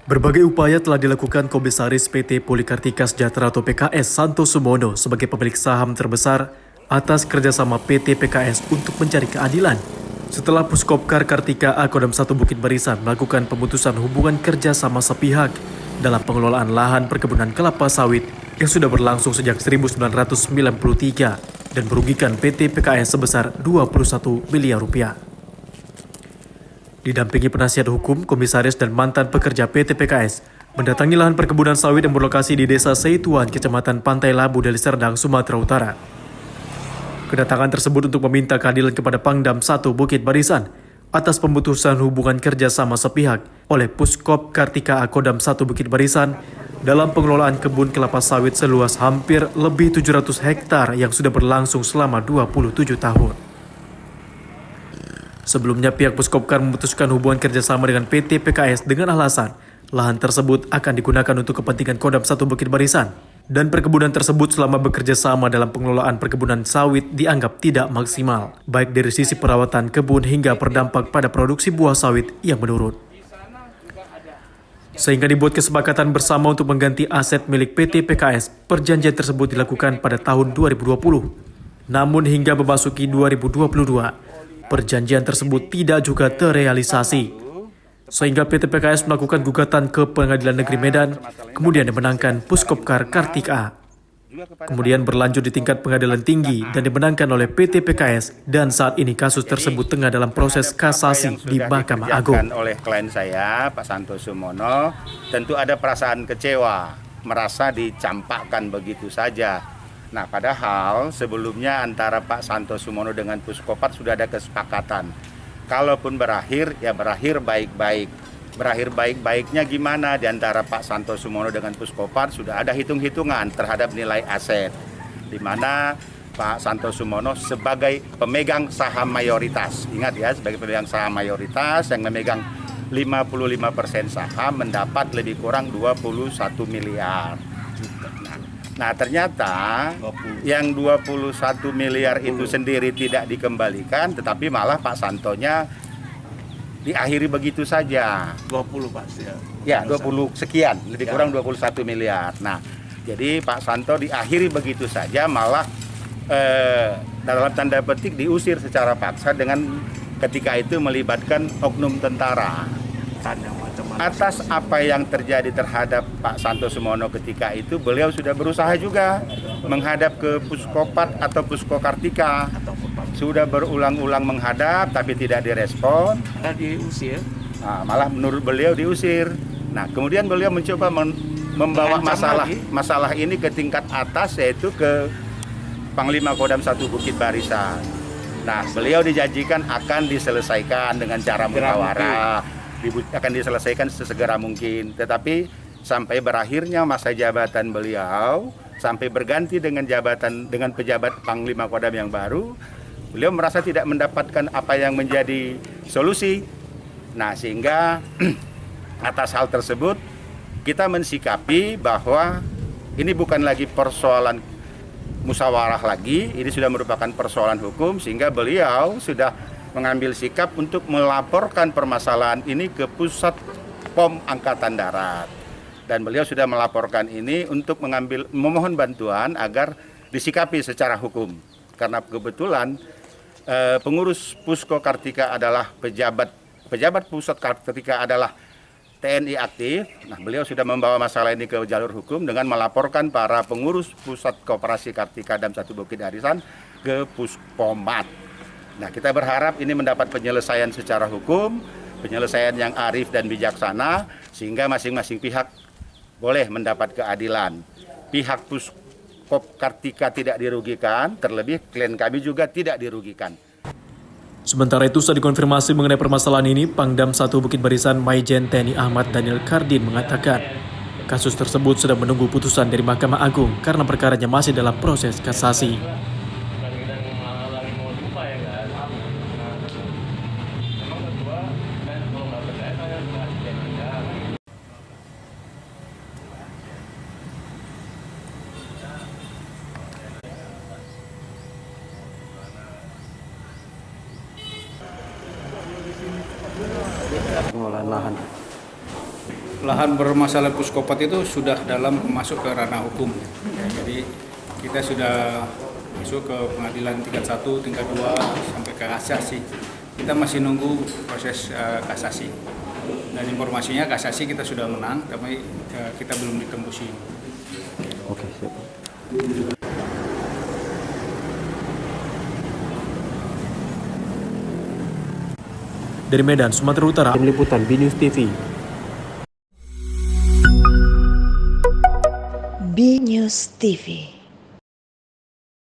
Berbagai upaya telah dilakukan Komisaris PT Polikartika Sejahtera atau PKS Santo Sumono sebagai pemilik saham terbesar atas kerjasama PT PKS untuk mencari keadilan. Setelah Puskopkar Kartika A Kodam 1 Bukit Barisan melakukan pemutusan hubungan kerja sama sepihak dalam pengelolaan lahan perkebunan kelapa sawit yang sudah berlangsung sejak 1993 dan merugikan PT PKS sebesar 21 miliar rupiah. Didampingi penasihat hukum, komisaris dan mantan pekerja PT PKS mendatangi lahan perkebunan sawit yang berlokasi di Desa Seituan, Kecamatan Pantai Labu, Deli Serdang, Sumatera Utara. Kedatangan tersebut untuk meminta keadilan kepada Pangdam 1 Bukit Barisan atas pemutusan hubungan kerja sama sepihak oleh Puskop Kartika A Kodam 1 Bukit Barisan dalam pengelolaan kebun kelapa sawit seluas hampir lebih 700 hektar yang sudah berlangsung selama 27 tahun. Sebelumnya pihak Puskopkar memutuskan hubungan kerjasama dengan PT PKS dengan alasan lahan tersebut akan digunakan untuk kepentingan Kodam 1 Bukit Barisan dan perkebunan tersebut selama bekerja sama dalam pengelolaan perkebunan sawit dianggap tidak maksimal, baik dari sisi perawatan kebun hingga berdampak pada produksi buah sawit yang menurun. Sehingga dibuat kesepakatan bersama untuk mengganti aset milik PT PKS. Perjanjian tersebut dilakukan pada tahun 2020. Namun hingga memasuki 2022, perjanjian tersebut tidak juga terrealisasi. Sehingga PT PKS melakukan gugatan ke Pengadilan Negeri Medan, kemudian dimenangkan Puskopkar Kartika A. Kemudian berlanjut di tingkat pengadilan tinggi dan dimenangkan oleh PT PKS, dan saat ini kasus tersebut tengah dalam proses kasasi di Mahkamah Agung. Oleh klien saya, Pak Santo Sumono, tentu ada perasaan kecewa, merasa dicampakkan begitu saja. Nah, padahal sebelumnya antara Pak Santo Sumono dengan Puskopkar sudah ada kesepakatan. Kalaupun berakhir, ya berakhir baik-baik. Berakhir baik-baiknya gimana? Di antara Pak Santo Sumono dengan Puskopkar sudah ada hitung-hitungan terhadap nilai aset. Di mana Pak Santo Sumono sebagai pemegang saham mayoritas. Ingat ya, sebagai pemegang saham mayoritas yang memegang 55% saham mendapat lebih kurang 21 miliar. Nah, ternyata yang 21 miliar itu sendiri tidak dikembalikan, tetapi malah Pak Santonya diakhiri begitu saja. 20 Pak ya 20 sekian, lebih kurang 21 miliar. Nah, jadi Pak Santo diakhiri begitu saja, malah dalam tanda petik diusir secara paksa dengan ketika itu melibatkan oknum tentara. Atas apa yang terjadi terhadap Pak Santo Sumono ketika itu, beliau sudah berusaha juga menghadap ke Puskopkar atau Puskokartika. Sudah berulang-ulang menghadap tapi tidak direspon. Diusir. Nah, malah menurut beliau diusir. Nah, kemudian beliau mencoba membawa masalah ini ke tingkat atas, yaitu ke Panglima Kodam 1 Bukit Barisan. Nah, beliau dijanjikan akan diselesaikan dengan cara musyawarah. Akan diselesaikan sesegera mungkin, tetapi sampai berakhirnya masa jabatan beliau, sampai berganti dengan pejabat Panglima Kodam yang baru, beliau merasa tidak mendapatkan apa yang menjadi solusi. Nah, sehingga atas hal tersebut kita mensikapi bahwa ini bukan lagi persoalan musyawarah lagi, ini sudah merupakan persoalan hukum, sehingga beliau sudah mengambil sikap untuk melaporkan permasalahan ini ke Pusat POM Angkatan Darat. Dan beliau sudah melaporkan ini untuk memohon bantuan agar disikapi secara hukum. Karena kebetulan pengurus Pusko Kartika adalah pejabat Pusat Kartika adalah TNI aktif. Nah, beliau sudah membawa masalah ini ke jalur hukum dengan melaporkan para pengurus Pusat Koperasi Kartika Dam 1 Bukit Barisan ke Puskomat. Nah, kita berharap ini mendapat penyelesaian secara hukum, penyelesaian yang arif dan bijaksana, sehingga masing-masing pihak boleh mendapat keadilan. Pihak Puskop Kartika tidak dirugikan, terlebih klien kami juga tidak dirugikan. Sementara itu, saat dikonfirmasi mengenai permasalahan ini, Pangdam 1 Bukit Barisan Maijen TNI Ahmad Daniel Kardin mengatakan, kasus tersebut sedang menunggu putusan dari Mahkamah Agung karena perkaranya masih dalam proses kasasi. Pengelolaan lahan. lahan bermasalah psikopat itu sudah masuk ke ranah hukum. Ya, jadi kita sudah masuk ke pengadilan tingkat 1, tingkat 2 sampai ke kasasi. Kita masih nunggu proses kasasi. Dan informasinya kasasi kita sudah menang, tapi kita belum ditembusi. Oke, siap. Dari Medan, Sumatera Utara, Tim Liputan BNews TV. BNews TV.